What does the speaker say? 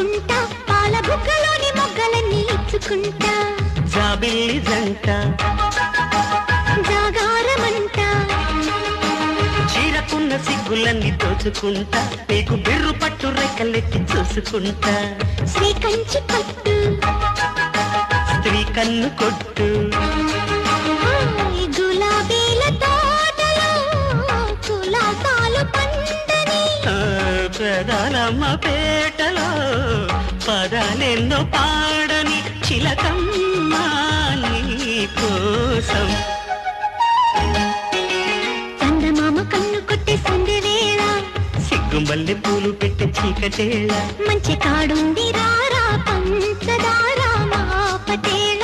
దాచుకుంటా పాల బుగ్గలోని మొగ్గలన్నీ ఇచ్చుకుంటా జాబిల్లి జంట జాగారమంటా చీరకున్న సిగ్గులన్నీ దోచుకుంటా నీకు బిర్రు పట్టు రెక్కలెత్తి చూసుకుంటా శ్రీ కంచి పట్టు స్త్రీ కన్ను కొట్టు గులాబీల తోటలో కులాసాలు పండని ప్రధానమ్మ పేటలో పదాలెన్నో పాడని చిలకమ్మ నీ కోసం చందమామ కన్ను కొట్టే సంధ్య వేళ సిగ్గుమల్లె పూలు పెట్టే చీకటేళ మంచి కాడుంది రారా పంచదార మా పటేళ